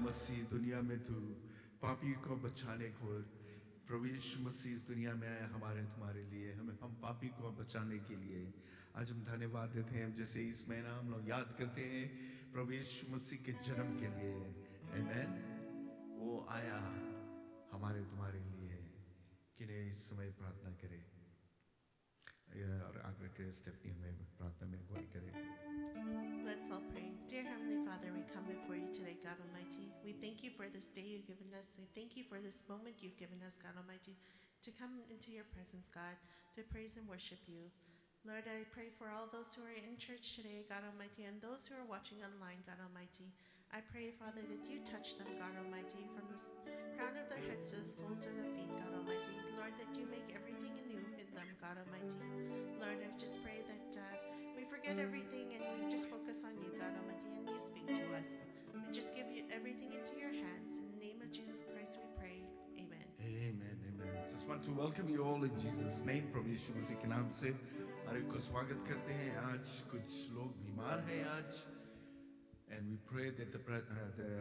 मसीह दुनिया में तू पापी को बचाने को प्रभु यीशु मसीह इस दुनिया में आया तुम्हारे लिए हम पापी को बचाने के लिए। आज हम धन्यवाद देते हैं जैसे इस महीना हम लोग याद करते हैं प्रभु यीशु मसीह के जन्म के लिए। आमीन। वो आया तुम्हारे लिए। कि ने इस समय प्रार्थना करें और आगे के स्टेप में प्रार्थना में अगुवाई करें। Let's all pray. Dear Heavenly Father, we come before you today, God Almighty. We thank you for this day you've given us. We thank you for this moment you've given us, God Almighty, to come into your presence, God, to praise and worship you. Lord, I pray for all those who are in church today, God Almighty, and those who are watching online, God Almighty. I pray, Father, that you touch them, God Almighty, from the crown of their heads to the soles of their feet, God Almighty. Lord, that you make everything anew in them, God Almighty. Lord, I just pray that we forget everything and we just focus on you, God Almighty, and you speak to us. We just give you everything into your hands. In the name of Jesus Christ we pray. Amen. Amen. Amen. Just want to welcome you all in Jesus' name. प्रभु यीशु मसीह के नाम से हर एक को स्वागत करते हैं। आज कुछ लोग बीमार हैं आज, and we pray that the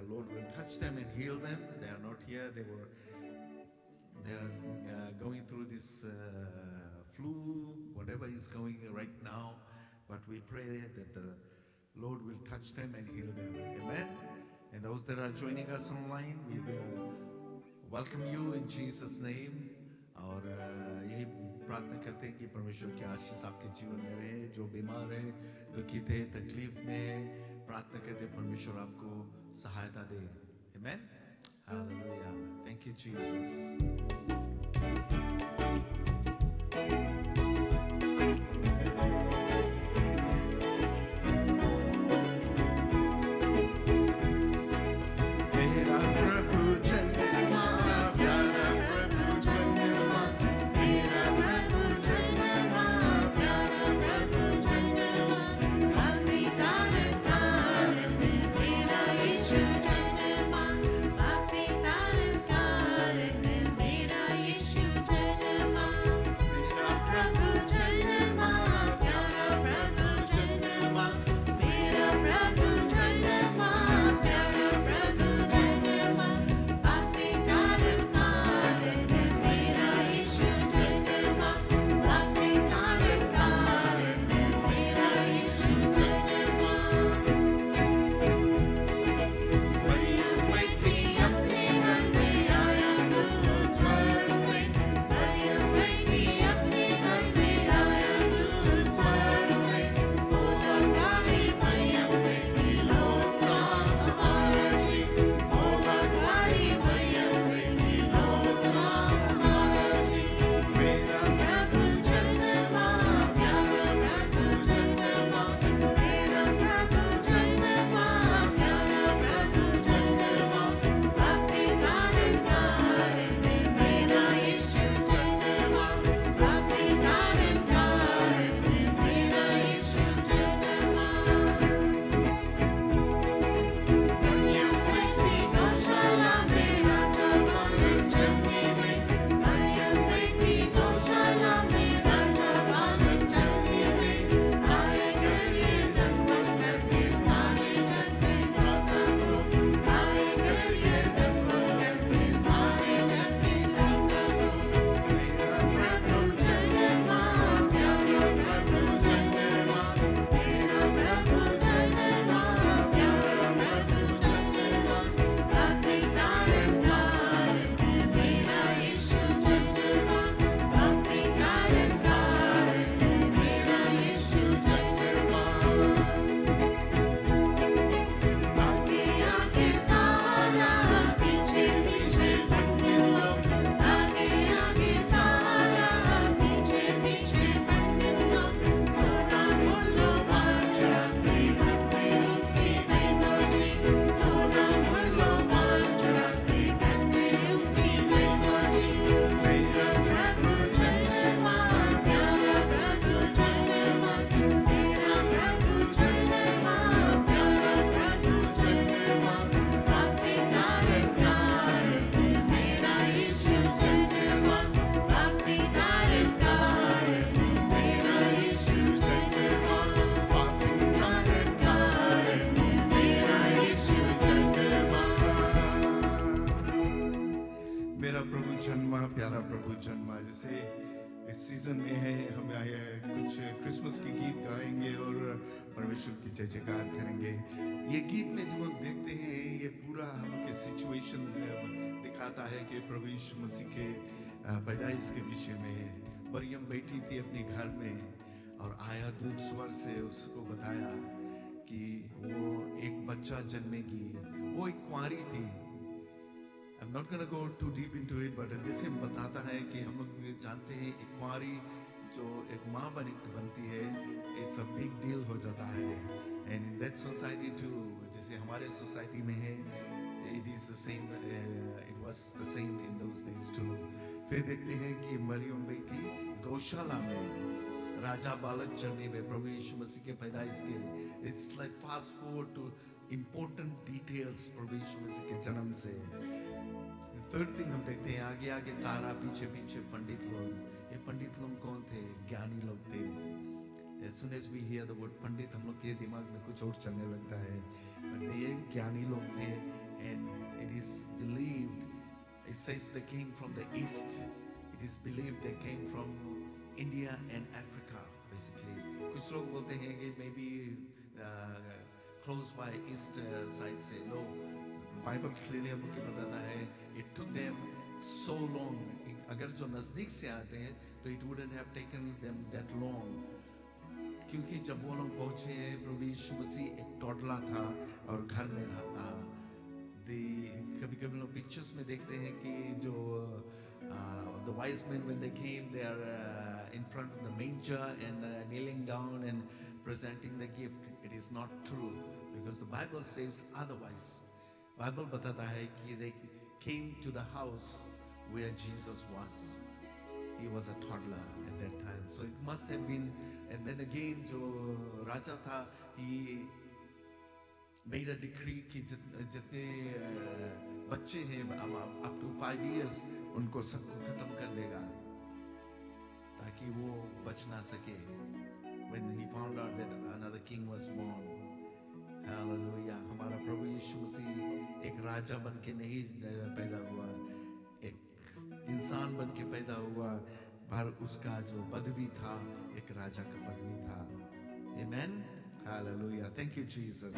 Lord will touch them and heal them. They are not here. They are going through this flu, whatever is going right now. But we pray that the Lord will touch them and heal them. Amen. And those that are joining us online, we will welcome you in Jesus' name. और यही प्रार्थना करते हैं कि परमेश्वर की आशीष आपके जीवन में रहे। जो बीमार है, दुखित है, तकलीफ में है, प्रार्थना करते हैं परमेश्वर आपको सहायता दे। Amen. Hallelujah. Thank you, Jesus. प्रभु जन्मा। जैसे इस सीजन में है, हम आए कुछ क्रिसमस के गीत गाएंगे और परमेश्वर की जय जयकार करेंगे। ये गीत में जब हम देखते हैं, ये पूरा हम के सिचुएशन दिखाता है कि प्रभु यीशु मसीह के पैदाइश के विषय में। मरियम बैठी थी अपने घर में और आया दूत स्वर से उसको बताया कि वो एक बच्चा जन्मेगी। वो एक कुंवारी थी। I'm not gonna go too deep into it, but जैसे बताता है कि हम लोग जानते हैं एक कुंवारी जो एक माँ बनती है, it's a big deal हो जाता है। And in that society too, जैसे हमारे सोसाइटी में है, it is the same, it was the same in those days too। फिर देखते हैं कि मरियम बेटी गौशाला में राजा बालक जन्मे में प्रभु यीशु मसीह के पैदाइश के। It's like fast forward to important details प्रभु यीशु मसीह के जन्म से। थर्ड थिंग हम देखते हैं आगे आगे तारा, पीछे पीछे पंडित लोग। ये पंडित लोग कौन थे? ज्ञानी लोग थे। As soon as we hear the word पंडित, हम लोग के दिमाग में कुछ और चलने लगता है, but ये ज्ञानी लोग थे। And it is believed, it says they came from the east, it is believed they came from India and Africa basically। कुछ लोग बोलते हैं कि maybe close by east side से। no, बाइबल क्लियरली हमको बताता है it took them so long। अगर जो नजदीक से आते हैं तो it wouldn't have taken them that long, क्योंकि जब वो लोग पहुंचे प्रभु यीशु मसीह एक टोडला था और घर में रहा। कभी कभी लोग पिक्चर्स में देखते हैं कि जो the wise men when they came, they are in front of the manger and kneeling down and presenting the gift। it is not true because the Bible says otherwise। Bible बताता है कि they came to the house where Jesus was। He was a toddler at that time, so it must have been। And then again जो राजा था, he made a decree कि जितने बच्चे हैं up to 5 years उनको सबको खत्म कर देगा ताकि वो बच ना सके। When he found out that another king was born। Hallelujah. हमारा प्रभु यीशु मसीह एक राजा बन के नहीं पैदा हुआ, एक इंसान बन के पैदा हुआ, पर उसका जो पदवी था एक राजा का पदवी था। आमेन। हालेलुया। Thank you Jesus.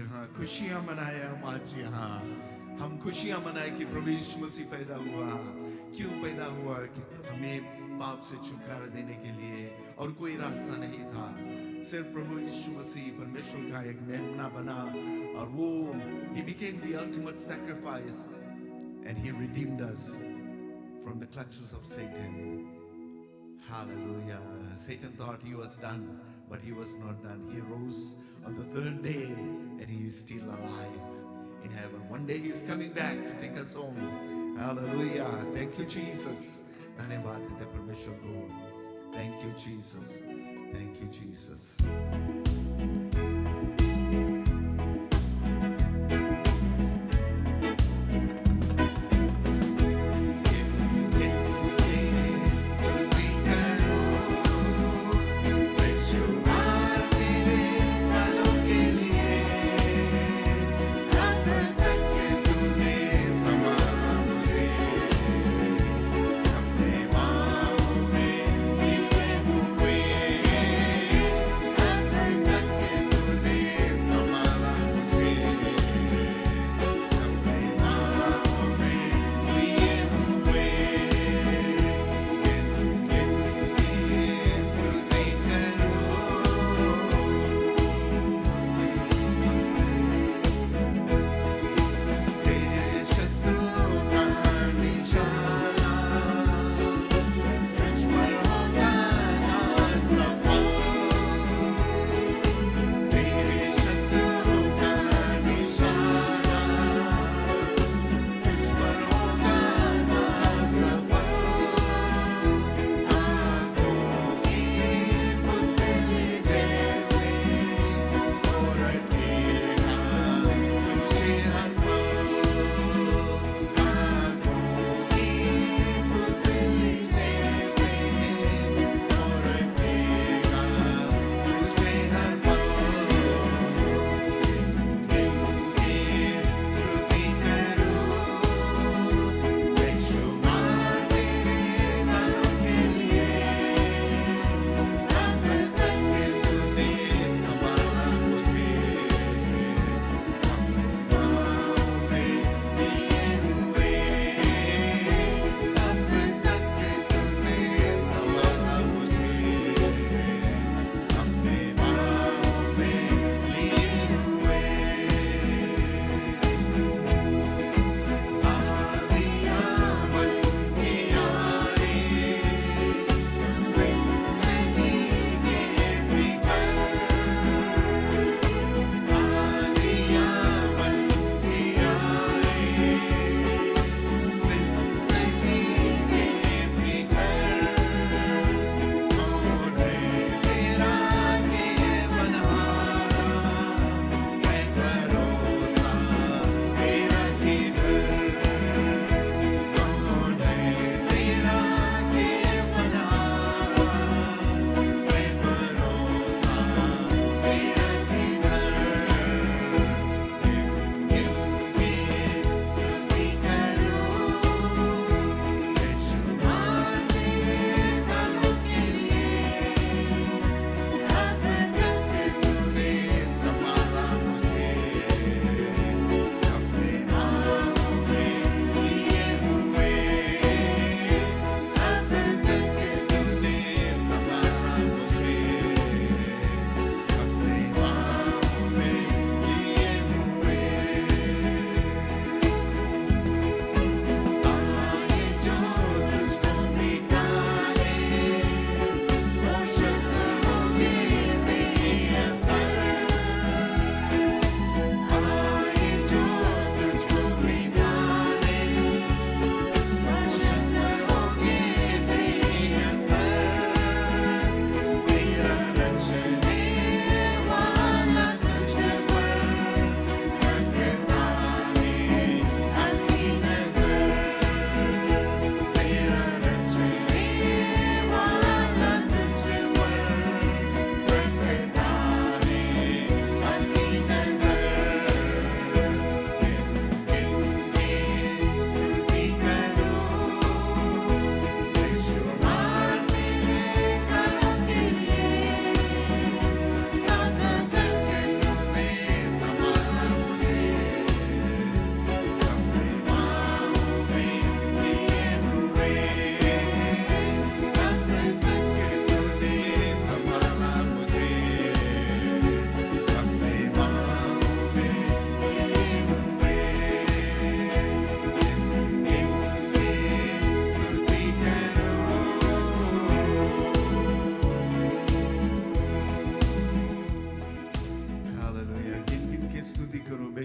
जहाँ खुशियां मनाए हम आज यहाँ हम खुशियां मनाए कि प्रभु यीशु मसीह पैदा हुआ। क्यों पैदा हुआ? कि हमें पाप से छुटकारा देने के लिए, और कोई रास्ता नहीं था। सिर्फ प्रभु यीशु मसीह परमेश्वर का एक मेमना बना, और वो he became the ultimate sacrifice and he redeemed us from the clutches of Satan. Hallelujah. Satan thought he was done, but he was not done. He rose on the third day and he is still alive in heaven. One day he is coming back to take us home. Hallelujah. Thank you, Jesus. धन्यवाद देते परमेश्वर को. Thank you, Jesus. Thank you, Jesus.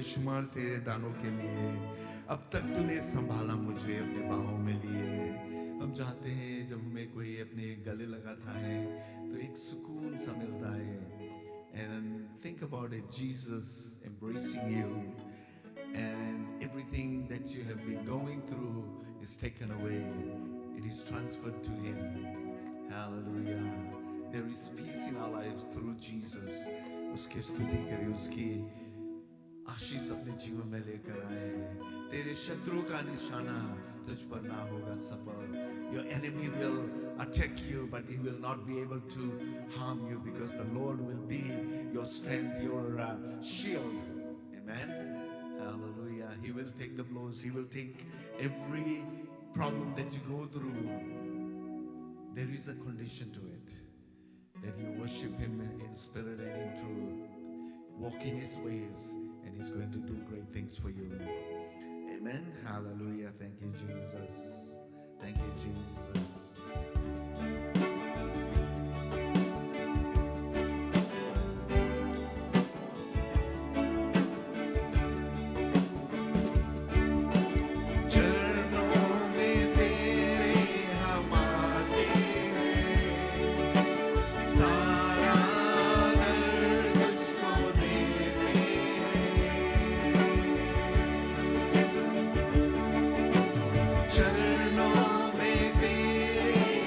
बेशुमार तेरे दानों के लिए। अब तक तूने संभाला मुझे अपने बाहों में लिए। हम जानते हैं जब हमें कोई अपने गले लगाता है तो एक सुकून सा मिलता है। And think about it, Jesus embracing you, and everything that you have been going through is taken away. It is transferred to Him. Hallelujah. There is peace in our lives through Jesus. उसकी स्तुति करें, उसकी आशीष अपने जीवन में लेकर आए। तेरे शत्रु का निशाना तुझ पर ना होगा सफल। Your enemy will attack you, but he will not be able to harm you because the Lord will be your strength, your shield. Amen. Hallelujah. He will take the blows. He will take every problem that you go through. There is a condition to it, that you worship Him in spirit and in truth. Walk in His ways, and He's going to do great things for you. Amen. Hallelujah. Thank you, Jesus. Thank you, Jesus. चरणों में तेरे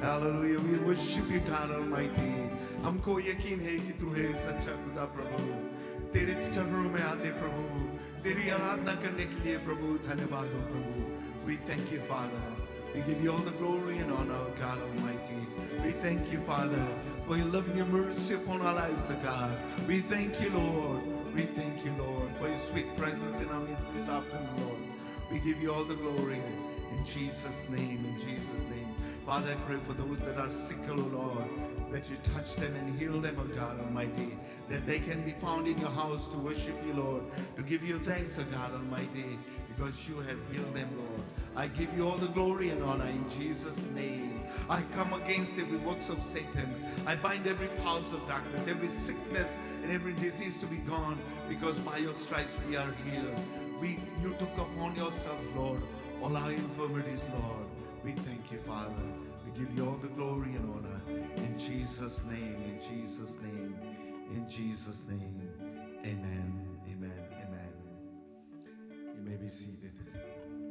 Hallelujah. We worship you, God Almighty. हमको यकीन है कि तू है सच्चा खुदा प्रभु. तेरे चरणों में आते प्रभु. तेरी आराधना करने के लिए प्रभु धन्यवाद हो प्रभु. We thank you, Father. We give you all the glory and honor, God Almighty. We thank you, Father, for your love and your mercy upon our lives, O God. We thank you, Lord. We thank you, Lord, for your sweet presence in our midst this afternoon, Lord. We give you all the glory in Jesus' name, in Jesus' name. Father, I pray for those that are sick, O Lord, that you touch them and heal them, O God Almighty, that they can be found in your house to worship you, Lord, to give you thanks, O God Almighty, because you have healed them, Lord. I give you all the glory and honor in Jesus' name. I come against every works of Satan. I bind every powers of darkness, every sickness and every disease to be gone, because by your stripes we are healed. You took upon yourself, Lord, all our infirmities, Lord. We thank you, Father. We give you all the glory and honor in Jesus' name, in Jesus' name, in Jesus' name. Amen, amen, amen. You may be seated.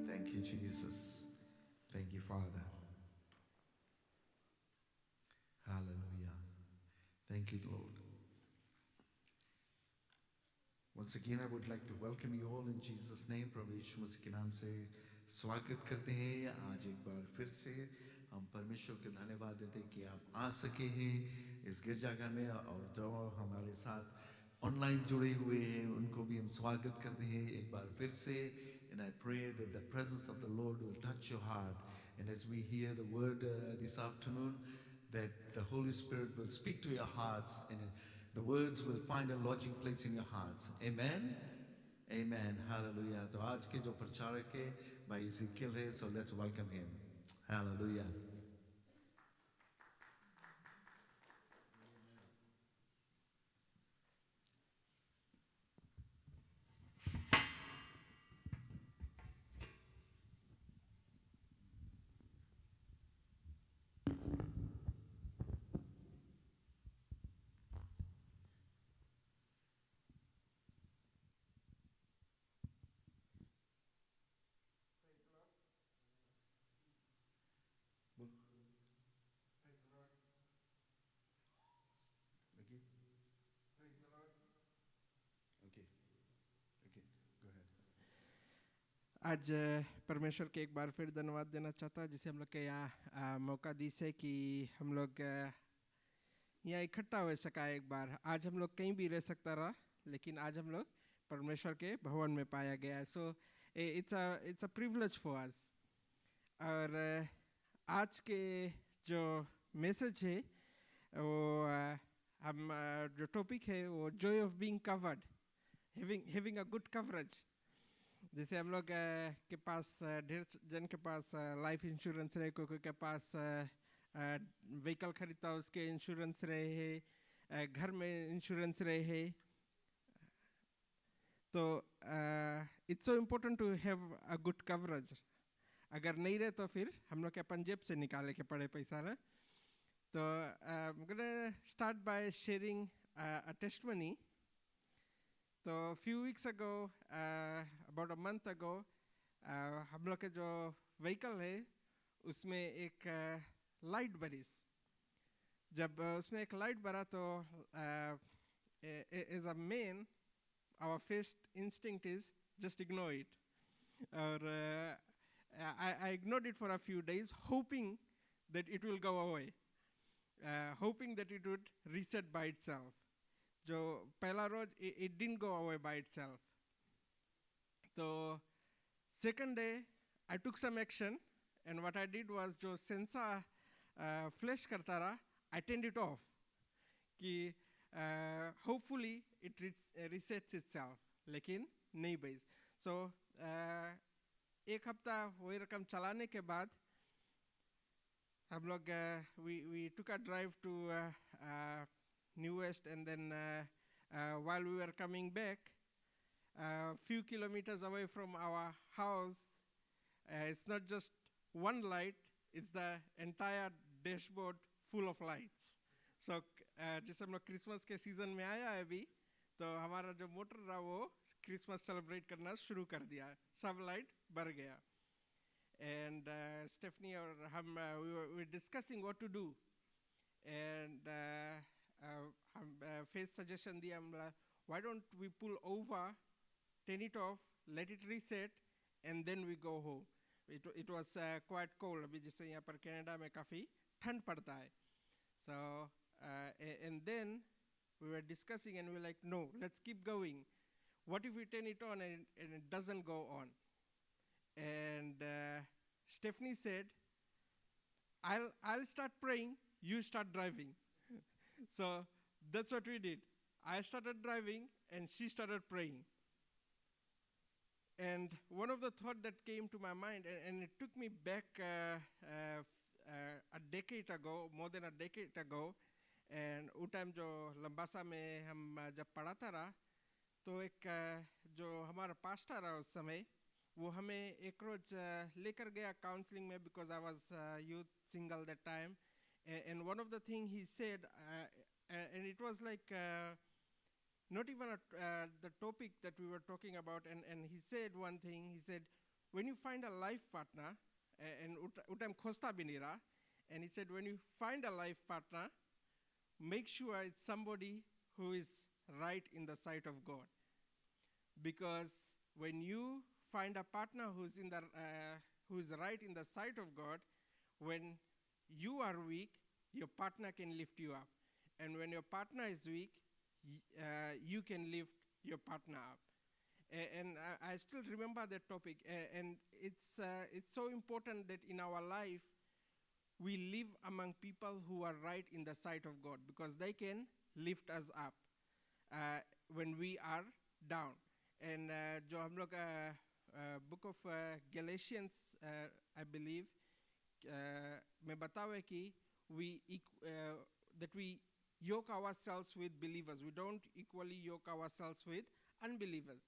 Thank you, Jesus. Thank you, Father. Hallelujah. Thank you, Lord. Once again, I would like to welcome you all in Jesus' name. प्रभु यीशु मसीह के नाम से स्वागत करते हैं. आज एक बार फिर से हम परमेश्वर के धन्यवाद देते हैं कि आप आ सके हैं इस गिरजाघर में, और जो हमारे साथ ऑनलाइन जुड़े हुए हैं उनको भी हम स्वागत करते हैं एक बार फिर से. And I pray that the presence of the Lord will touch your heart. And as we hear the word this afternoon, that the Holy Spirit will speak to your hearts and the words will find a lodging place in your hearts. Amen. Amen. Hallelujah. तो आज के जो प्रचारक है भाई इज़ेकियल है, so let's welcome him. Hallelujah. Okay. Okay. Okay. Go ahead. आज परमेश्वर के एक बार फिर धन्यवाद देना चाहता हूँ जिसे हम लोग के यहाँ मौका दी से कि हम लोग यहाँ इकट्ठा हो सका एक बार. आज हम लोग कहीं भी रह सकता रहा, लेकिन आज हम लोग परमेश्वर के भवन में पाया गया. So it's a privilege for us. और आज के जो मैसेज है वो हम जो टॉपिक है वो Joy of being covered, having a good coverage. जैसे हम लोग के पास ढेर जन के पास लाइफ इंश्योरेंस रहे, कोई के पास व्हीकल खरीदता उसके इंश्योरेंस रहे है, घर में इंश्योरेंस रहे है. तो it's so important to have a good coverage. अगर नहीं रहे तो फिर हम लोग के अपन जेब से निकाले के पड़े पैसा ना. तो I'm gonna start by sharing a testimony. So a few weeks ago, about a month ago, हम लोग के जो व्हीकल है उसमें एक लाइट बरी. जब उसमें एक लाइट बरा तो as a man, our first instinct is just ignore it. और I ignored it for a few days, hoping that it will go away, hoping that it would reset by itself. जो पहला रोज it didn't go away by itself. तो second day I took some action, and what I did was जो sensor flash करता रहा, I turned it off कि hopefully it resets itself. लेकिन नहीं भाई. So एक हफ्ता वही रकम चलाने के बाद हम लोग we took a drive to New West, and then while we were coming back, a few kilometers away from our house, it's not just one light, it's the entire dashboard full of lights. So जैसे हम लोग Christmas के season में आया है अभी, तो हमारा जो मोटर रहा वो क्रिसमस सेलिब्रेट करना शुरू कर दिया, सब लाइट भर गया. and Stephanie or we were discussing what to do, and Faith suggestion दिया हमला, why don't we pull over, turn it off, let it reset, and then we go home. It was quite cold. अभी जैसे यहाँ पर Canada में काफ़ी ठंड पड़ता है. So and then we were discussing and we were like, no, let's keep going. What if we turn it on and it doesn't go on? And Stephanie said, I'll start praying, you start driving. So that's what we did. I started driving and she started praying. And one of the thoughts that came to my mind, and it took me back a decade ago, more than a decade ago, and उस time जो लंबासा में हम जब पढ़ाता रहा, तो एक जो हमारा पास्टर रहा उस समय, वो हमें एक रोज लेकर गया काउंसलिंग में, because I was youth single that time, and one of the thing he said, and it was like not even the topic that we were talking about, and he said one thing. He said, when you find a life partner, and utam khosta binira, and he said, when you find a life partner, make sure it's somebody who is right in the sight of God, because when you find a partner who's who's right in the sight of God, when you are weak, your partner can lift you up, and when your partner is weak, you can lift your partner up. And I still remember that topic, and it's so important that in our life we live among people who are right in the sight of God, because they can lift us up when we are down. And जो हम लोग book of Galatians, I believe, में बतावे कि that we yoke ourselves with believers. We don't equally yoke ourselves with unbelievers.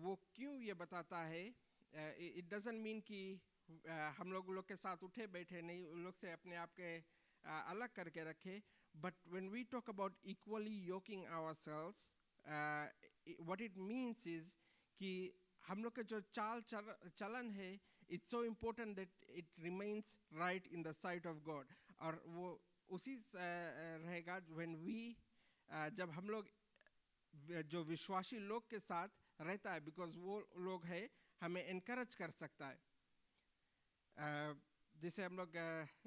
वो क्यों ये बताता है? It doesn't mean कि हम लोग के साथ उठे बैठे नहीं, उन लोग से अपने आप के अलग करके रखे. But when we talk about equally yoking ourselves, what it means is कि हम लोग के जो चलन है, it's so important that it remains right in the sight of God. और वो उसी रहेगा when we जब हम लोग जो विश्वासी लोग के साथ रहता है, because वो लोग है हमें encourage कर सकता है. जैसे हम लोग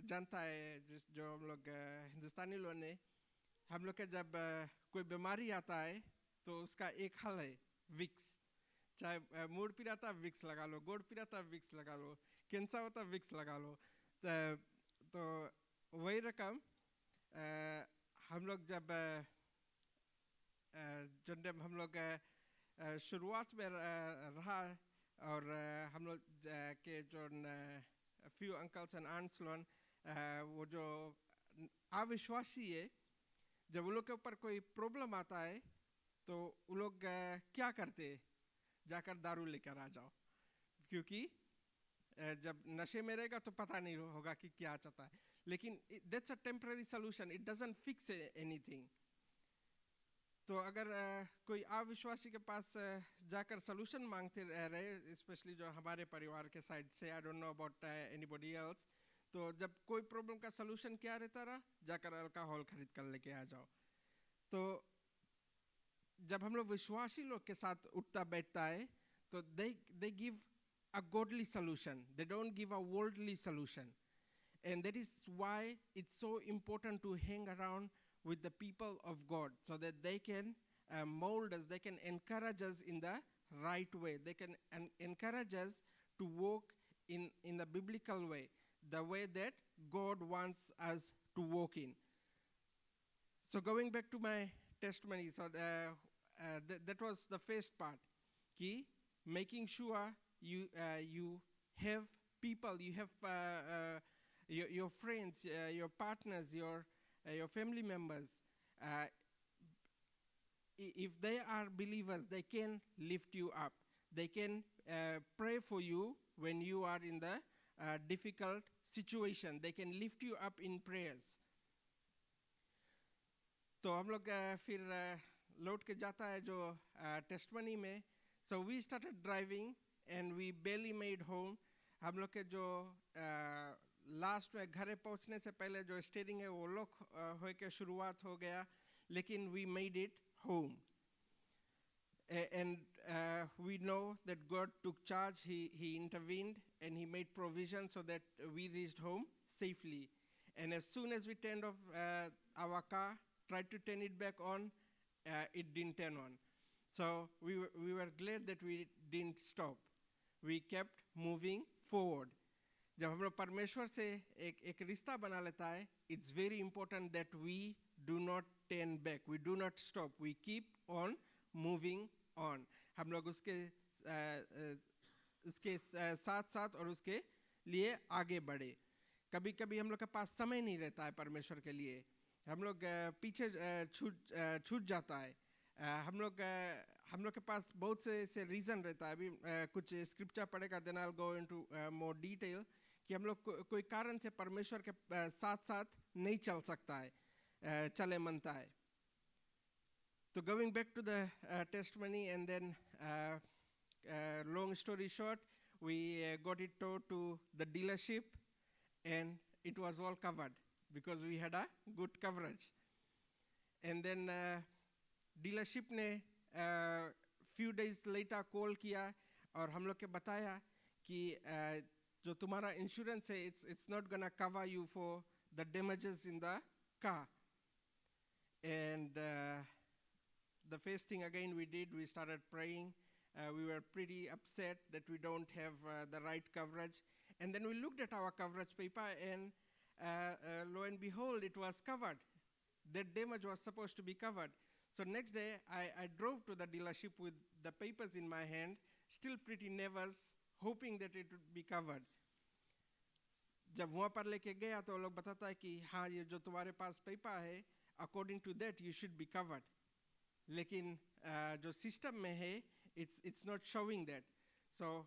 जानता है, जो हम लोग हिंदुस्तानी लोग ने, हम लोग के जब कोई बीमारी आता है तो उसका एक हल है विक्स. चाहे मूड पिराता विक्स लगा लो, गोड़ पिराता विक्स लगा लो, कैंसर होता विक्स लगा लो. तो वही रकम हम लोग जब हम लोग शुरुआत में रहा, और हम लोग के जो few uncles and aunts लोग वो जो अविश्वासी है, जब उन लोग के ऊपर कोई प्रॉब्लम आता है तो उन लोग क्या करते हैं? जाकर दारू लेकर आ जाओ, क्योंकि जब नशे में रहेगा तो पता नहीं होगा कि क्या चाहता है. लेकिन that's a temporary solution. It doesn't fix anything. तो अगर कोई अविश्वासी के पास जाकर सलूशन मांगते रहे, स्पेशली जो हमारे परिवार के साइड से, I don't know about anybody else, तो जब कोई प्रॉब्लम का सलूशन क्या रहता रहा? जाकर अल्कोहल खरीद कर लेके आ जाओ. तो जब हम लोग विश्वासी लोग के साथ उठता बैठता है, तो they give a godly solution. They don't give a worldly solution. And that is why it's so important to hang around with the people of God, so that they can mold us, they can encourage us in the right way. They can encourage us to walk in the biblical way, the way that God wants us to walk in. So going back to my testimony, so that was the first part, key, making sure you have people, you have your friends, your partners, your family members. If they are believers, they can lift you up. They can pray for you when you are in the difficult situation. They can lift you up in prayers. तो हम लोग फिर लौट के जाता है जो testimony में. So we started driving and we barely made home. हम लोग के जो लास्ट में घरे पहुंचने से पहले जो स्टेयरिंग है वो लॉक हो के शुरुआत हो गया, लेकिन we made it home. And we know that God took charge, he intervened, and he made provision so that we reached home safely. And as soon as we turned off our car, tried to turn it back on, it didn't turn on. So we were glad that we didn't stop. We kept moving forward. जब हम लोग परमेश्वर से एक रिश्ता बना लेता है, it's very important that we do not turn back, we do not stop, we keep on moving on. हम लोग उसके साथ साथ और उसके लिए आगे बढ़े. कभी कभी हम लोग के पास समय नहीं रहता है परमेश्वर के लिए, हम लोग पीछे छूट जाता है. हम लोग के पास बहुत से ऐसे रीज़न रहता है. अभी कुछ स्क्रिप्चर पढ़ेगा, then I'll go into more detail, कि हम लोग कोई कारण से परमेश्वर के साथ साथ नहीं चल सकता है, चले मनता है. So going back to the testimony, and then long story short, we got it towed to the dealership, and it was all covered because we had a good coverage. And then dealership ने few days later call किया और हम लोग के बताया कि जो तुम्हारा insurance है, it's not gonna cover you for the damages in the car. And the first thing again we did, we started praying. We were pretty upset that we don't have the right coverage. And then we looked at our coverage paper, and lo and behold, it was covered. That damage was supposed to be covered. So next day, I drove to the dealership with the papers in my hand, still pretty nervous, hoping that it would be covered. जब वहाँ पर लेके गया तो लोग बताता है कि हाँ, ये जो तुम्हारे पास पेपर है, according to that you should be covered. लेकिन जो सिस्टम में है, it's not showing that. So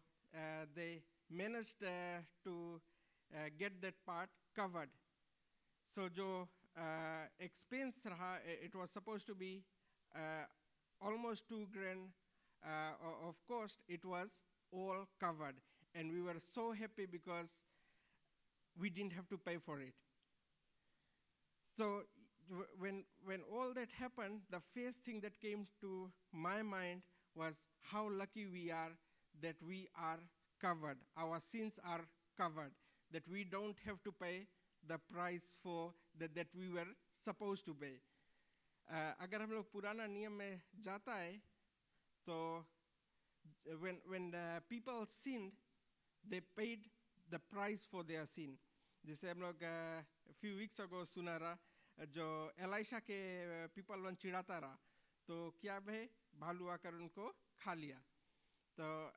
they managed to get that part covered. So जो expense रहा, it was supposed to be almost $2,000 of cost. It was all covered, and we were so happy because we didn't have to pay for it. So when all that happened, the first thing that came to my mind was how lucky we are that we are covered. Our sins are covered, that we don't have to pay the price for that we were supposed to pay. अगर हम लोग पुराना नियम में जाता है, तो when people sinned, they paid the price for their sin. जैसे हम लोग few weeks ago सुना रहा, जो एलाइशा के people वन चिढ़ाता रहा, तो क्या भाई भालू आकर उनको खा लिया. तो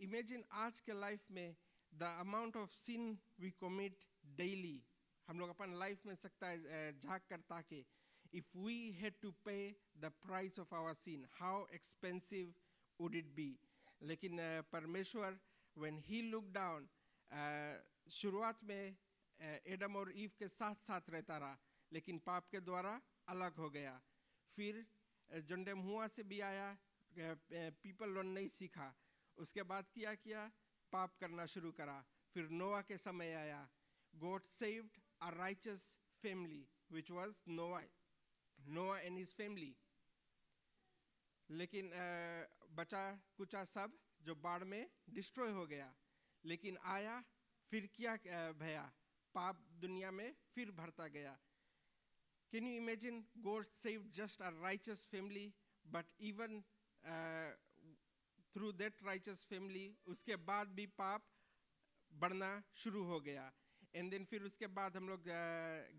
imagine आज के life में the amount of sin we commit daily. हम लोग अपन life में सकता है झाँक कर ताके, if we had to pay the price of our sin, how expensive would it be? लेकिन परमेश्वर, when he looked down, शुरुआत में एडम और ईव के साथ साथ रहता रहा, लेकिन पाप के द्वारा अलग हो गया. फिर जन्म हुआ से भी आया, पीपल लोग नहीं सीखा, उसके बाद किया पाप करना शुरू करा. फिर नोआ के समय आया. God saved a righteous family, which was Noah and his family. लेकिन बचा कुचा सब जो बाढ़ में डिस्ट्रॉय हो गया. लेकिन आया, फिर क्या भया, पाप दुनिया में फिर भरता गया. Can you imagine? God saved just a righteous family, but even through that righteous family, उसके बाद भी पाप बढ़ना शुरू हो गया. And then फिर उसके बाद हम लोग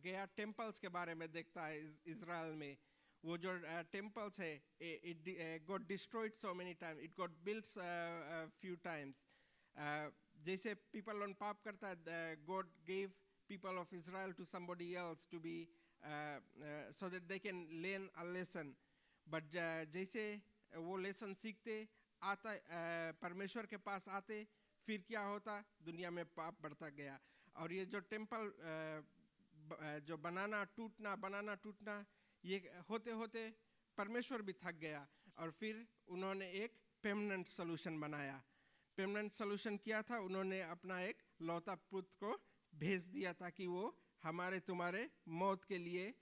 गया temples के बारे में देखता है इज़राइल में. वो जो temples है, it got destroyed so many times. It got built a few times. जैसे people on पाप करता है, God gave people of Israel to somebody else to be so that they can learn a lesson. But जैसे वो lesson सीखते आता, परमेश्वर के पास आते, फिर क्या होता, दुनिया में पाप बढ़ता गया. और ये जो टेम्पल जो बनाना टूटना, ये होते होते परमेश्वर भी थक गया, और फिर उन्होंने एक परमानेंट सॉल्यूशन बनाया. परमानेंट सोल्यूशन किया था, उन्होंने अपना एक लौता पुत्र को भेज दिया ताकि वो हमारे तुम्हारे मौत के लिए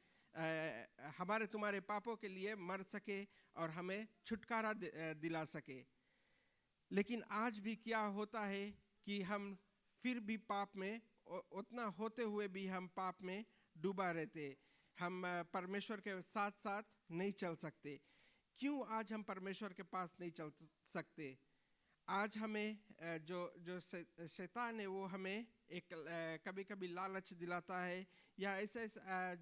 हमारे तुम्हारे पापों के लिए मर सके और हमें छुटकारा दिला सके। लेकिन आज भी क्या होता है कि हम फिर भी पाप में उतना होते हुए भी हम पाप में डूबा रहते, हम परमेश्वर के साथ साथ नहीं चल सकते। क्यों आज हम परमेश्वर के पास नहीं चल सकते? आज हमें जो शैतान है वो हमें एक कभी कभी लालच दिलाता है, या ऐसे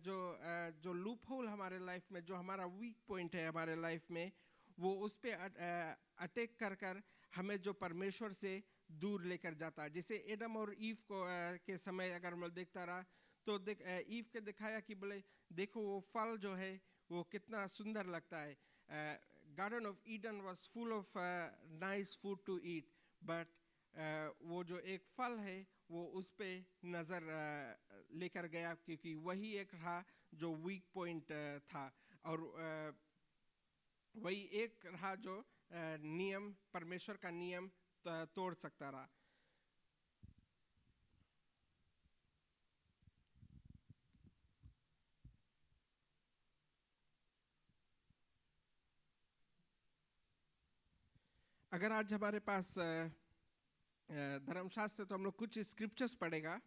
जो लूप होल हमारे लाइफ में, जो हमारा वीक पॉइंट है हमारे लाइफ में, वो उस पर अटैक कर कर हमें जो परमेश्वर से दूर लेकर जाता है। जैसे एडम और ईव को के समय अगर मैं देखता रहा तो ईव के दिखाया कि बोले देखो वो फल जो है वो कितना सुंदर लगता है। Garden of Eden was full of nice food to eat, but वो जो एक फल है वो उस पे नज़र लेकर गया, क्योंकि वही एक रहा जो वीक पॉइंट था, और वही एक रहा जो नियम, परमेश्वर का नियम तोड़ सकता रहा। अगर आज हमारे पास धर्मशास्त्र, तो हम लोग कुछ स्क्रिप्चर्स पढ़ेगा,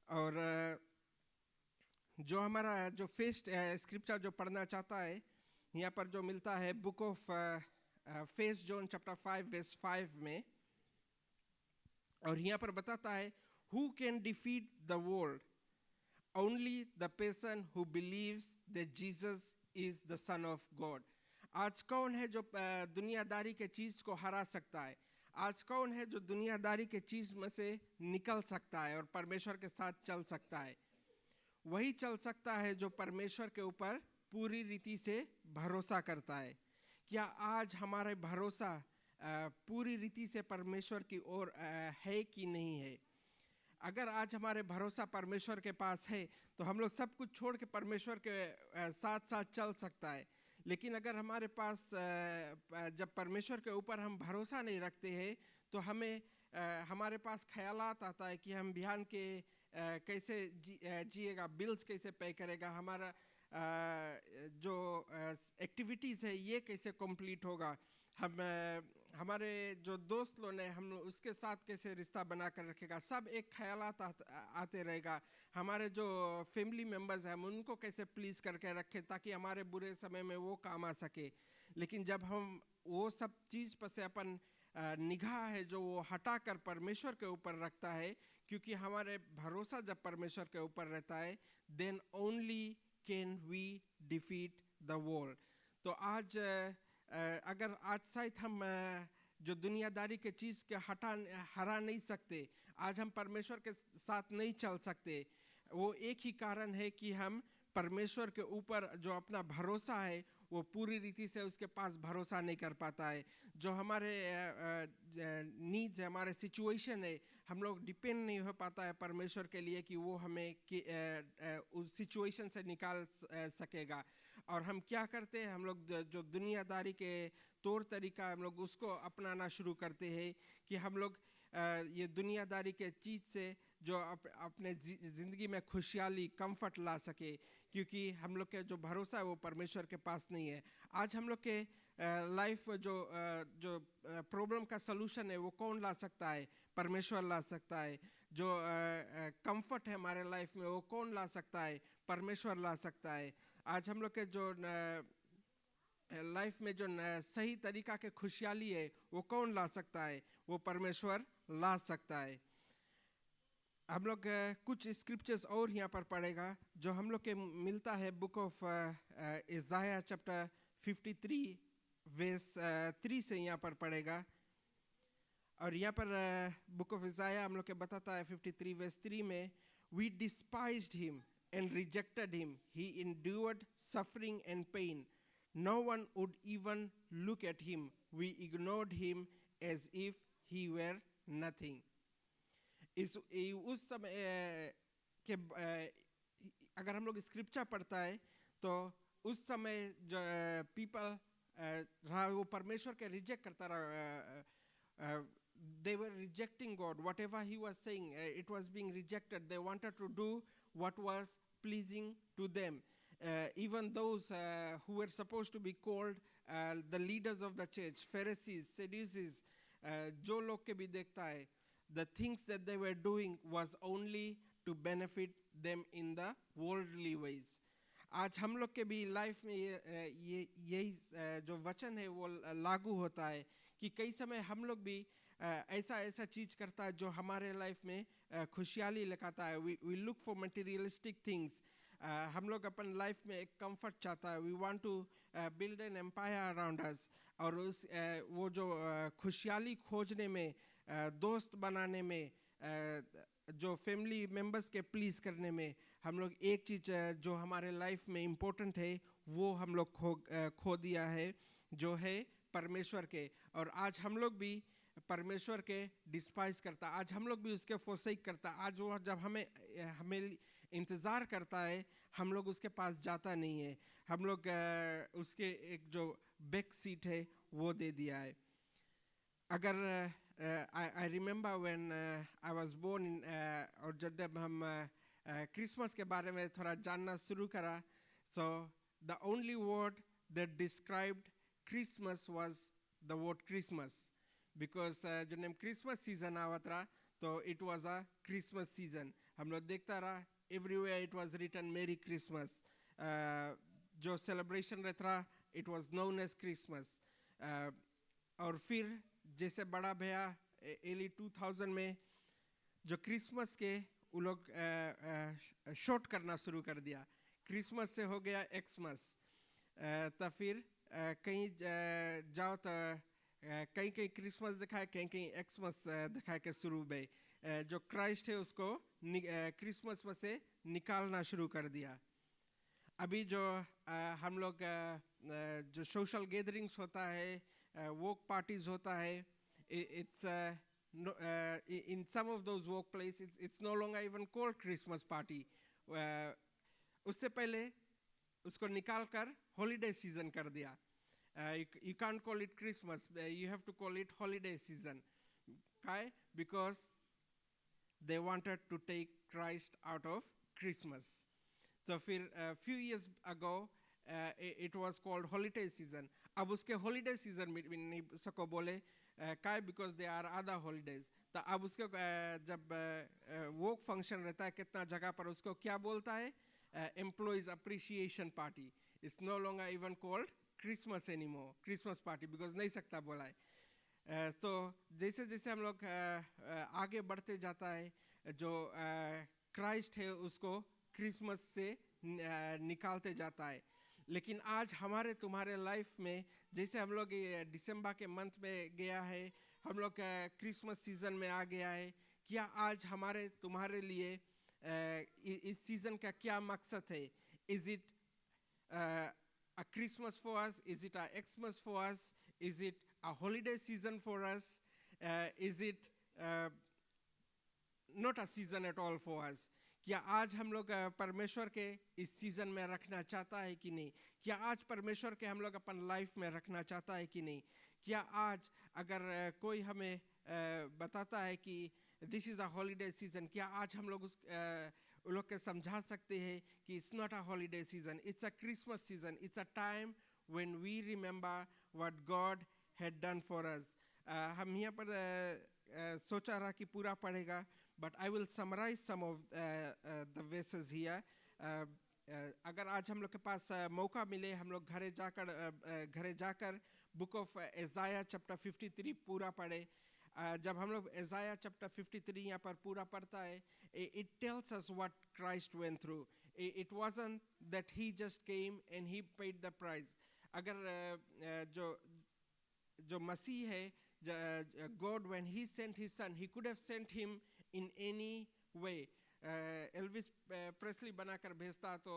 और जो हमारा जो फर्स्ट स्क्रिप्चर जो पढ़ना चाहता है यहाँ पर जो मिलता है book of first John chapter 5 verse 5 में, और यहाँ पर बताता है who can defeat the world, only the person who believes that Jesus is the son of God. आज कौन है जो दुनियादारी के चीज को हरा सकता है? आज कौन है जो दुनियादारी के चीज में से निकल सकता है और परमेश्वर के साथ चल सकता है? वही चल सकता है जो परमेश्वर के ऊपर पूरी रीति से भरोसा करता है। क्या आज हमारे भरोसा पूरी रीति से परमेश्वर की ओर है कि नहीं है? अगर आज हमारे भरोसा परमेश्वर के पास है तो हम लोग सब कुछ छोड़ के परमेश्वर के साथ साथ चल सकता है। लेकिन अगर हमारे पास जब परमेश्वर के ऊपर हम भरोसा नहीं रखते हैं तो हमें हमारे पास ख्यालात आता है कि हम बिहान के कैसे जिएगा, बिल्स कैसे पे करेगा, हमारा जो एक्टिविटीज़ है ये कैसे कंप्लीट होगा, हम हमारे जो दोस्त लोग हैं हम उसके साथ कैसे रिश्ता बना कर रखेगा, सब एक ख्यालात आते रहेगा। हमारे जो फैमिली मेम्बर्स हैं हम उनको कैसे प्लीज़ करके रखें ताकि हमारे बुरे समय में वो काम आ सके। लेकिन जब हम वो सब चीज़ पर से अपन निगाह है जो वो हटा कर परमेश्वर के ऊपर रखता है, क्योंकि हमारे भरोसा जब परमेश्वर के ऊपर रहता है, then only can we defeat the world. तो आज अगर आज शायद हम जो दुनियादारी के चीज़ के हरा नहीं सकते, आज हम परमेश्वर के साथ नहीं चल सकते, वो एक ही कारण है कि हम परमेश्वर के ऊपर जो अपना भरोसा है वो पूरी रीति से उसके पास भरोसा नहीं कर पाता है। जो हमारे नीड्स है, हमारे सिचुएशन है, हम लोग डिपेंड नहीं हो पाता है परमेश्वर के लिए कि वो हमें उस सिचुएशन से निकाल सकेगा। और हम क्या करते हैं, हम लोग जो दुनियादारी के तौर तरीका हम लोग उसको अपनाना शुरू करते हैं कि हम लोग ये दुनियादारी के चीज़ से जो अपने ज़िंदगी में खुशहाली, कंफर्ट ला सके, क्योंकि हम लोग के जो भरोसा है वो परमेश्वर के पास नहीं है। आज हम लोग के लाइफ में जो प्रॉब्लम का सलूशन है वो कौन ला सकता है? परमेश्वर ला सकता है। जो कंफर्ट है हमारे लाइफ में वो कौन ला सकता है? परमेश्वर ला सकता है। आज हम लोग के जो लाइफ में जो सही तरीका के खुशहाली है वो कौन ला सकता है? वो परमेश्वर ला सकता है। हम लोग कुछ स्क्रिप्चर्स और यहाँ पर पढ़ेगा जो हम लोग के मिलता है बुक ऑफ इज़ाया चैप्टर 53 वर्स 3 से यहाँ पर पढ़ेगा। और यहाँ पर बुक ऑफ इज़ाया हम लोग के बताता है 53 वर्स 3 में, we despised him and rejected him, he endured suffering and pain, no one would even look at him, we ignored him as if he were nothing। उस समय के अगर हम लोग स्क्रिप्चर पढ़ता है तो उस समय जो पीपल रहा वो परमेश्वर के रिजेक्ट करता रहा, they were rejecting God. Whatever he was saying, it was being rejected. They wanted to do what was pleasing to them. Even those who were supposed to be called the leaders of the church, Pharisees, Sadducees, जो लोग के भी देखता है, the things that they were doing was only to benefit them in the worldly ways. आज हम लोग के भी लाइफ में यही जो वचन है वो लागू होता है कि कई समय हम लोग भी ऐसा चीज करता है जो हमारे लाइफ में खुशहाली लगाता है. We look for materialistic things. हम लोग अपन लाइफ में एक कंफर्ट चाहता है. We want to build an empire around us. और उस वो जो खुशहाली खोजने में, दोस्त बनाने में, जो फैमिली मेंबर्स के प्लीज करने में, हम लोग एक चीज़ जो हमारे लाइफ में इम्पोर्टेंट है वो हम लोग खो दिया है, जो है परमेश्वर के. और आज हम लोग भी परमेश्वर के डिस्पाइज करता, आज हम लोग भी उसके फोर्सेक करता. आज वो जब हमें इंतज़ार करता है, हम लोग उसके पास जाता नहीं है. हम लोग उसके एक जो बैक सीट है वो दे दिया है. अगर I remember when I was born in, और जब हम क्रिसमस के बारे में थोड़ा जानना शुरू करा, so the only word that described Christmas was the word Christmas, because जो नेम क्रिसमस सीजन आवत रहा तो it was a Christmas season. हम लोग देखता रहा, everywhere it was written Merry Christmas. जो celebration रहता रहा, it was known as Christmas. और फिर जैसे बड़ा भैया early 2000 में जो क्रिसमस के वो लोग शॉर्ट करना शुरू कर दिया. क्रिसमस से हो गया एक्समस. तब फिर कहीं जाओ तो कहीं क्रिसमस दिखाए, कहीं एक्समस दिखाए के शुरू में जो क्राइस्ट है उसको क्रिसमस में से निकालना शुरू कर दिया. अभी जो हम लोग जो सोशल गैदरिंग्स होता है, वर्क पार्टीज होता है, it's in some of those workplaces it's no longer even called Christmas party. उससे पहले उसको निकाल कर holiday season कर दिया. You can't call it Christmas, you have to call it holiday season. Why? Because they wanted to take Christ out of Christmas. So फिर few years ago it was called holiday season. अब उसके holiday season में नहीं सको बोले, काय because there are other holidays. तो अब उसके जब work function रहता है कितना जगह पर, उसको क्या बोलता है? Employees appreciation party. It's no longer even called Christmas anymore, Christmas party, because नहीं सकता बोला है. तो जैसे जैसे हम लोग आगे बढ़ते जाता है, जो क्राइस्ट है उसको क्रिसमस से निकालते जाता है. लेकिन आज हमारे तुम्हारे लाइफ में जैसे हम लोग दिसंबर के मंथ में गया है, हम लोग क्रिसमस सीजन में आ गया है, क्या आज हमारे तुम्हारे लिए इस सीजन का क्या मकसद है? Is it a Christmas for us? Is it a Xmas for us? Is it a holiday season for us? Is it not a season at all for us? क्या आज हम लोग परमेश्वर के इस सीजन में रखना चाहता है कि नहीं? क्या आज परमेश्वर के हम लोग अपन लाइफ में रखना चाहता है कि नहीं? क्या आज अगर कोई हमें बताता है कि this is a holiday season, क्या आज हम लोग उस लोग के समझा सकते हैं कि it's not a holiday season, it's a Christmas season, it's a time when we remember what God had done for us. हम यहाँ पर सोचा रहा कि पूरा पढ़ेगा, but I will summarize some of the verses here. अगर आज हम लोग के पास मौका मिले, हम लोग घरे जाकर बुक ऑफ एजाया चैप्टर 53 पूरा पढ़े. जब हम लोग एजाया चैप्टर 53 यहाँ पर पूरा पढ़ता है, it tells us what Christ went through. It wasn't that he just came and he paid the price. अगर जो मसीह है, God when he sent his son, he could have sent him in any way. Elvis Presley बनाकर भेजता तो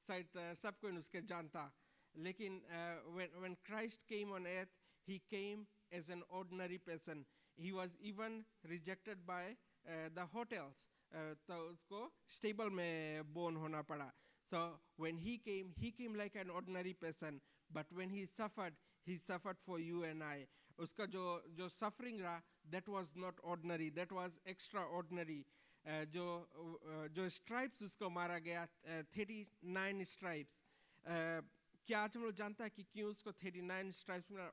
शायद सब कोई उसके जानता. लेकिन when Christ came on earth, he came as an ordinary person. He was even rejected by the hotels. तो उसको स्टेबल में बोर्न होना पड़ा. So when he came like an ordinary person. But when he suffered for you and I. उसका जो suffering रहा, that was not ordinary, that was extraordinary. जो stripes उसको मारा गया, 39 स्ट्राइप्स. क्या आज हम लोग जानता है कि क्यों उसको 39 स्ट्राइप्स मिला?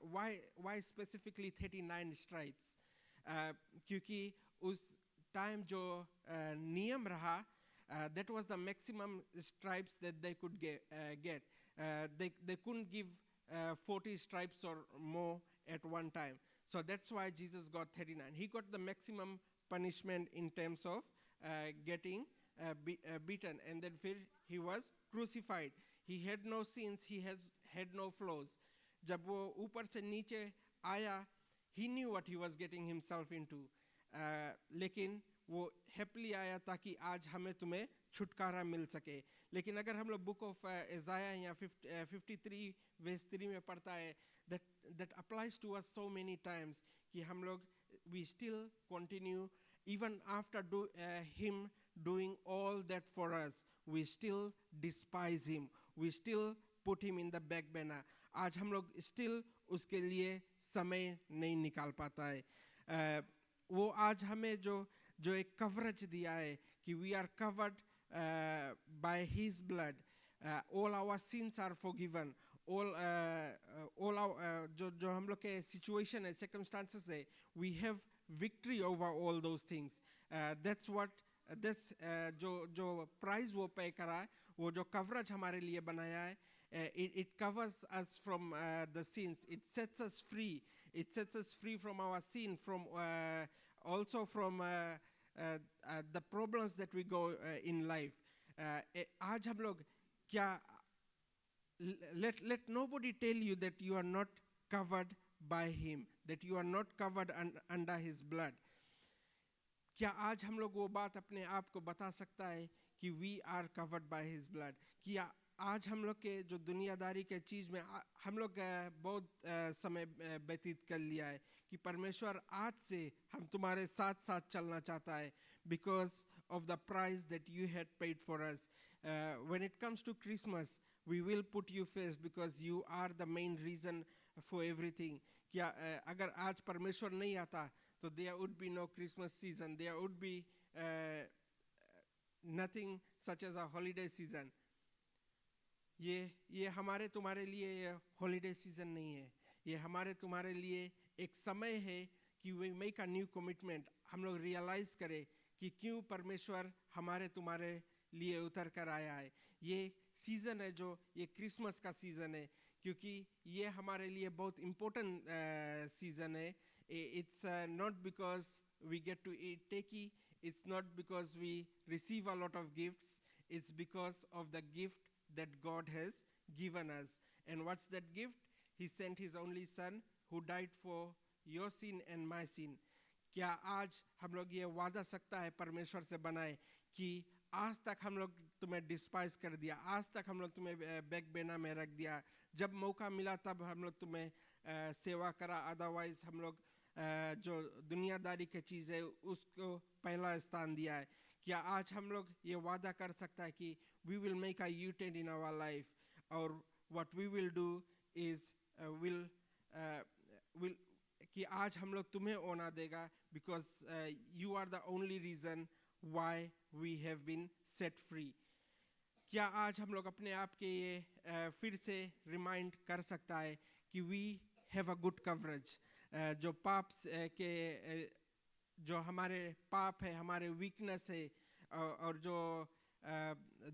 Why specifically 39 stripes? क्योंकि उस टाइम जो नियम रहा, that was the maximum stripes that they could get. They couldn't give 40 stripes or more at one time. So that's why Jesus got 39. He got the maximum punishment in terms of getting beaten, and then he was crucified. He had no sins, he had no flaws. जब वो ऊपर से नीचे आया, he knew what he was getting himself into. लेकिन वो happily आया ताकि आज हमें तुम्हें छुटकारा मिल सके. लेकिन अगर हम लोग बुक ऑफ इज़ाया या 53 verse 3 में पढ़ता है, that applies to us so many times कि हम लोग we still continue even after him doing all that for us, we still despise him, we still put him in the back burner. आज हम लोग still उसके लिए समय नहीं निकाल पाता है. वो आज हमें जो एक कवरेज दिया है कि we are covered by his blood, all our sins are forgiven, all our जो हम लोग के situation है, circumstances है, we have victory over all those things. That's जो price वो pay करा है, वो जो coverage हमारे लिए बनाया है, it covers us from the sins. It sets us free. It sets us free from our sin, from also from the problems that we go in life. आज हम लोग क्या, let nobody tell you that you are not covered by him, that you are not covered under his blood. क्या आज हम लोग वो बात अपने आप को बता सकता है कि we are covered by his blood? क्या आज हम लोग के जो दुनियादारी के चीज़ में हम लोग बहुत समय व्यतीत कर लिया है कि परमेश्वर आज से हम तुम्हारे साथ साथ चलना चाहता है, because of the price that you had paid for us. When it comes to Christmas, we will put you first because you are the main reason for everything. क्या अगर आज परमेश्वर नहीं आता तो there would be no Christmas season, there would be nothing such as a holiday season. ये हमारे तुम्हारे लिए ये holiday season नहीं है, ये हमारे तुम्हारे लिए एक समय है कि we make a new commitment. हम लोग realize करें कि क्यों परमेश्वर हमारे तुम्हारे लिए उतर कर आया है. ये season है जो ये Christmas का season है, क्योंकि ये हमारे लिए बहुत important season है. It's not because we get to eat turkey, it's not because we receive a lot of gifts, it's because of the gift that God has given us. And what's that gift? He sent his only son who died for your sin and my sin. क्या आज हम लोग ये वादा सकता है परमेश्वर से बनाए कि आज तक हम लोग तुम्हें डिस्पाइज कर दिया, आज तक हम लोग तुम्हें बैक बेना में रख दिया, जब मौका मिला तब हम लोग तुम्हें सेवा करा, अदरवाइज हम लोग जो दुनियादारी की चीज़ है उसको पहला स्थान दिया है. क्या आज हम लोग ये वादा कर सकता है कि we will make a U-turn in our life, or what we will do is will कि आज हम लोग तुम्हें ओना देगा because you are the only reason why we have been set free. क्या आज हम लोग अपने आप के ये फिर से रिमाइंड कर सकता है कि we have a good coverage. जो पाप के जो हमारे पाप है, हमारे वीकनेस है और जो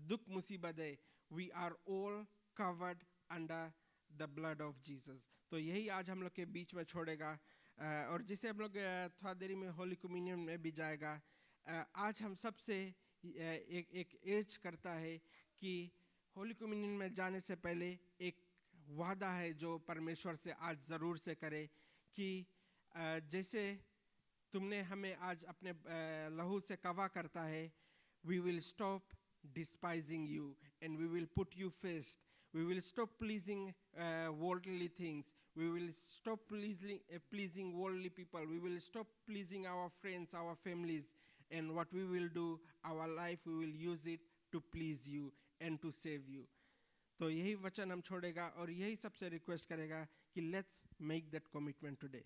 दुख मुसीबत है, we are all covered under the blood of Jesus. तो यही आज हम लोग के बीच में छोड़ेगा और जिसे हम लोग थोड़ा देरी में होली कम्युनियन में भी जाएगा. आज हम सबसे एक एज करता है कि होली कम्युनियन में जाने से पहले एक वादा है जो परमेश्वर से आज ज़रूर से करे कि जैसे तुमने हमें आज अपने लहू से कवा करता है, we will stop despising you and we will put you first. We will stop pleasing worldly things. We will stop pleasing worldly people. We will stop pleasing our friends, our families. And what we will do, our life, we will use it to please you and to save you. तो यही वचन हम छोड़ेगा और यही सबसे request करेगा कि let's make that commitment today.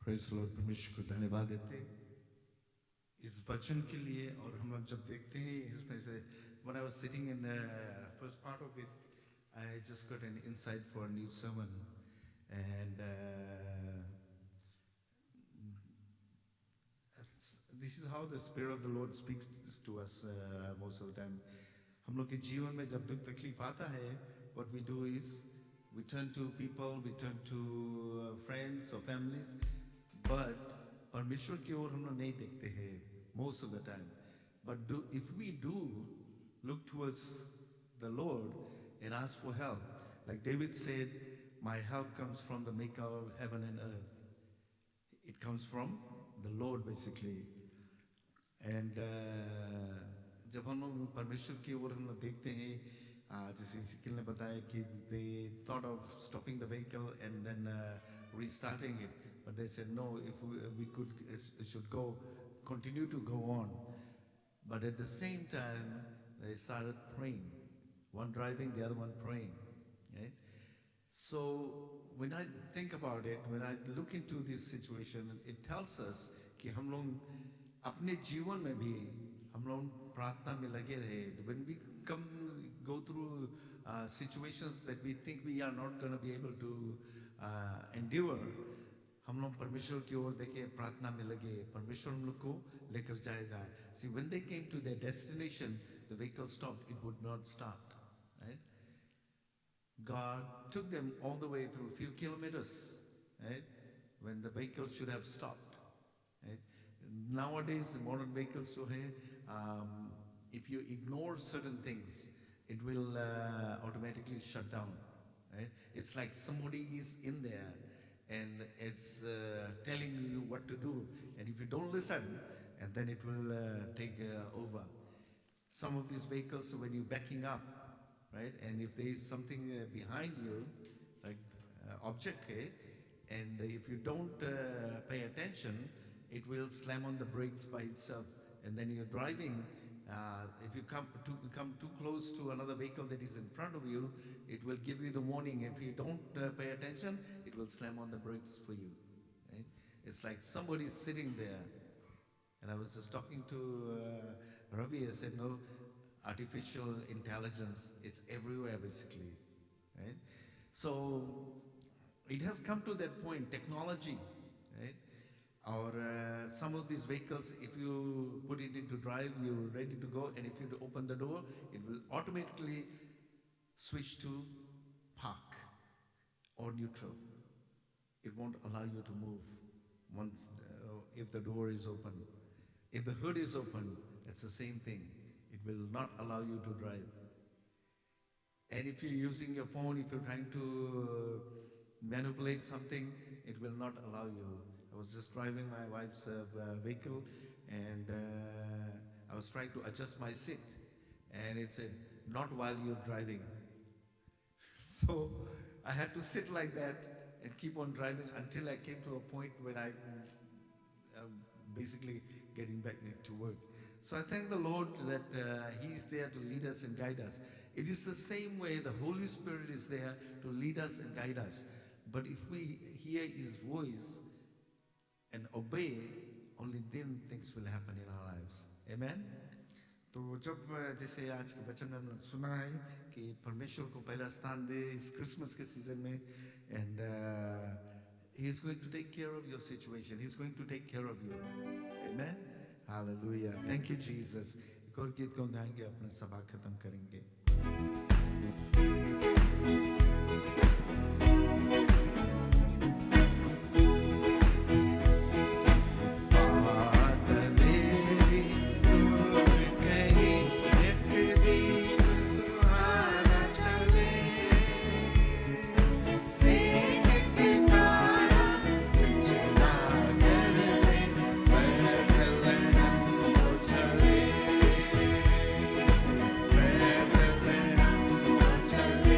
Praise Lord. परमेश्वर को धन्यवाद देते इस वचन के लिए. और हम लोग जब देखते हैं इसमें से, when I was sitting in the first part of it, I just got an insight for a new sermon, and this is how the Spirit of the Lord speaks to us most of the time. हम लोग के जीवन में जब दुख तकलीफ आता है, what we do is we turn to people, we turn to friends or families, but परमेश्वर की ओर हम लोग नहीं देखते हैं most of the time. But if we do look towards the Lord and ask for help, like David said, my help comes from the maker of heaven and earth. It comes from the Lord basically. And जब हम लोग परमेश्वर की ओर हम लोग देखते हैं, जैसे इसिकिल ने बताया कि they thought of stopping the vehicle and then restarting it, but they said no, if we could should continue to go on. But at the same time they started praying, one driving, the other one praying, right? So when I think about it, when I look into this situation, it tells us कि हम लोग अपने जीवन में भी हम लोग प्रार्थना में लगे रहे. When we go through situations that we think we are not going to be able to endure, हम लोग परमेश्वर की ओर देखे, प्रार्थना में लगे, परमेश्वर हम लोग को लेकर जाएगा. See, when they came to their destination, the vehicle stopped. It would not start, right? God took them all the way through a few kilometers, right? When the vehicle should have stopped, right? Nowadays, the modern vehicles so here, if you ignore certain things, it will automatically shut down, right? It's like somebody is in there and it's telling you what to do, and if you don't listen, and then it will take over. Some of these vehicles, when you're backing up, right, and if there is something behind you, like object here, and if you don't pay attention, it will slam on the brakes by itself, and then you're driving. If you come too close to another vehicle that is in front of you, it will give you the warning. If you don't pay attention, it will slam on the brakes for you, right? It's like somebody's sitting there. And I was just talking to Ravi. I said, no, artificial intelligence, it's everywhere basically, right? So it has come to that point, technology, right? Or some of these vehicles, if you put it into drive, you're ready to go, and if you open the door, it will automatically switch to park or neutral. It won't allow you to move once if the door is open. If the hood is open, it's the same thing. It will not allow you to drive. And if you're using your phone, if you're trying to manipulate something, it will not allow you. I was just driving my wife's vehicle, and I was trying to adjust my seat, and it said, not while you're driving. So I had to sit like that and keep on driving until I came to a point when I basically getting back to work. So I thank the Lord that He's there to lead us and guide us. It is the same way the Holy Spirit is there to lead us and guide us. But if we hear His voice and obey, only then things will happen in our lives. Amen? तो जब जैसे आज के वचन में हमने सुना है कि परमेश्वर को पहला स्थान दे इस क्रिसमस के सीजन में, and He is going to take care of your situation. He's going to take care of you. Amen? Hallelujah. Thank you, Jesus. एक और गीत गाएंगे, अपना सभा खत्म करेंगे. चले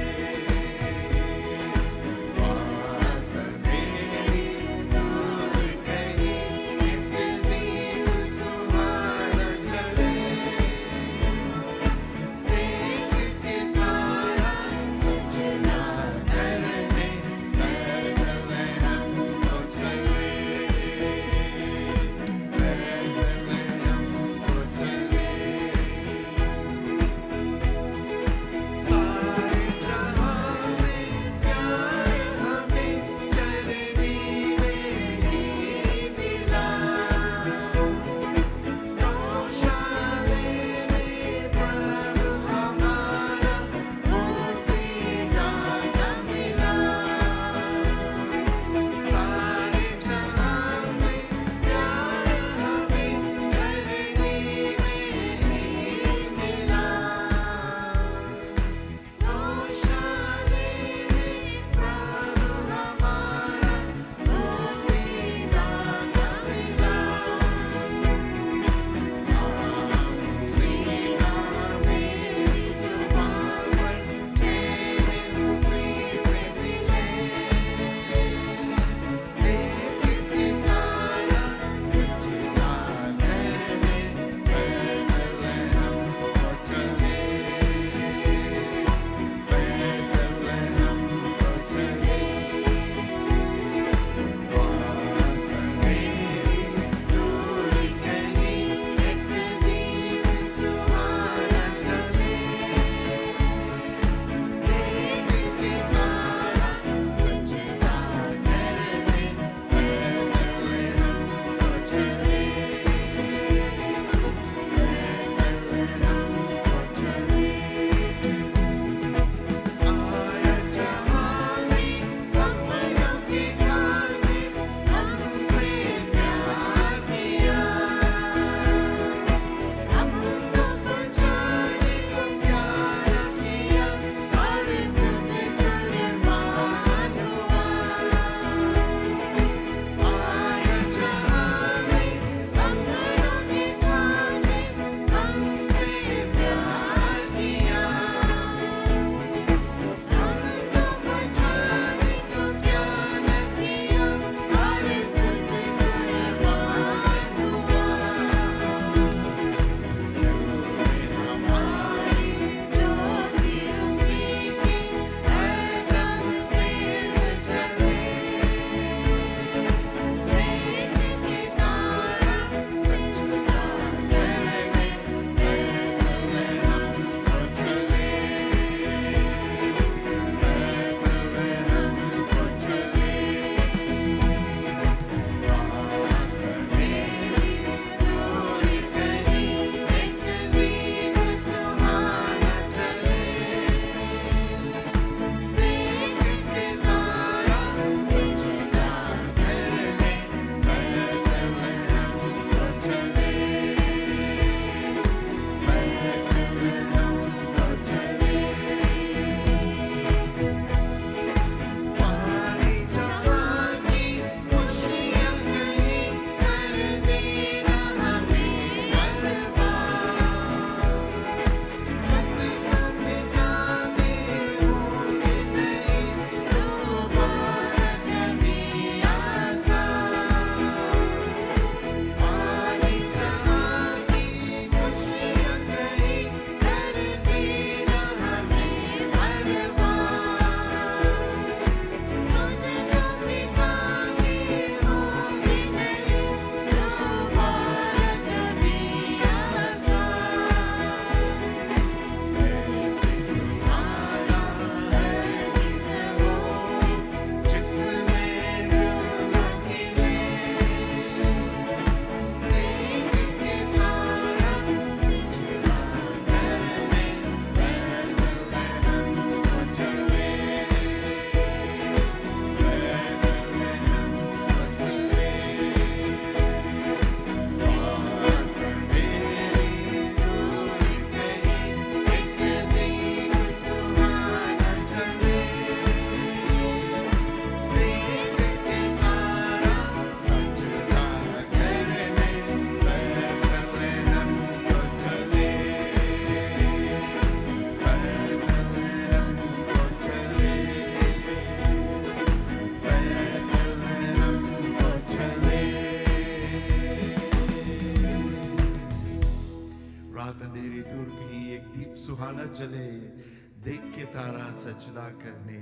देख के तारा सजदा करने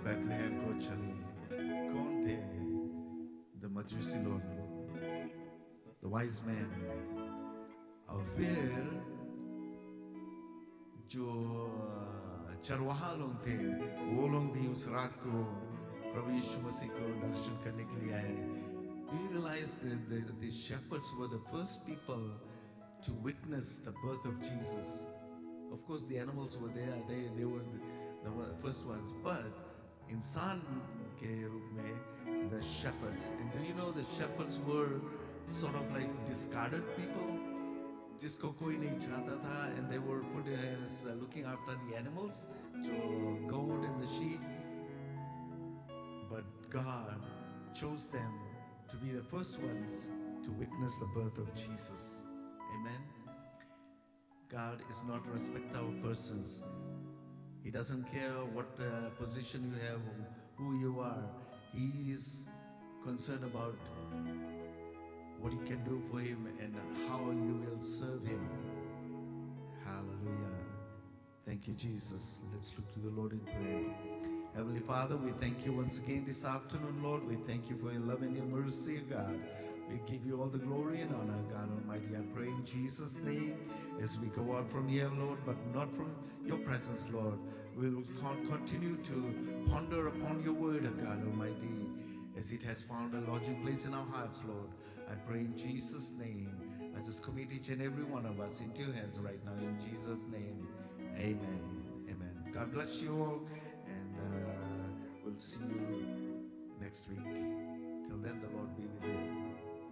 बैतलहम को चले. कौन थे? The Magi Lord, the wise men. और फिर जो चरवाहा लोग थे, वो लोग भी उस रात को प्रभु यीशु मसीह को दर्शन करने के लिए आए. Do you realize that the shepherds were the first people to witness the birth of Jesus? Of course, the animals were there; they were the first ones. But इंसान के रूप में the shepherds. And do you know the shepherds were sort of like discarded people? जिसको कोई नहीं चाहता था, and they were put as looking after the animals, so goat and the sheep. But God chose them to be the first ones to witness the birth of Jesus. Amen. God is not a respecter of persons. He doesn't care what position you have, who you are. He is concerned about what you can do for Him and how you will serve Him. Hallelujah. Thank you, Jesus. Let's look to the Lord in prayer. Heavenly Father, we thank you once again this afternoon, Lord. We thank you for your love and your mercy, God. We give you all the glory and honor, God Almighty. I pray in Jesus' name as we go out from here, Lord, but not from your presence, Lord. We will continue to ponder upon your word, God Almighty, as it has found a lodging place in our hearts, Lord. I pray in Jesus' name. I just commit each and every one of us into your hands right now. In Jesus' name, amen. Amen. God bless you all, and we'll see you next week.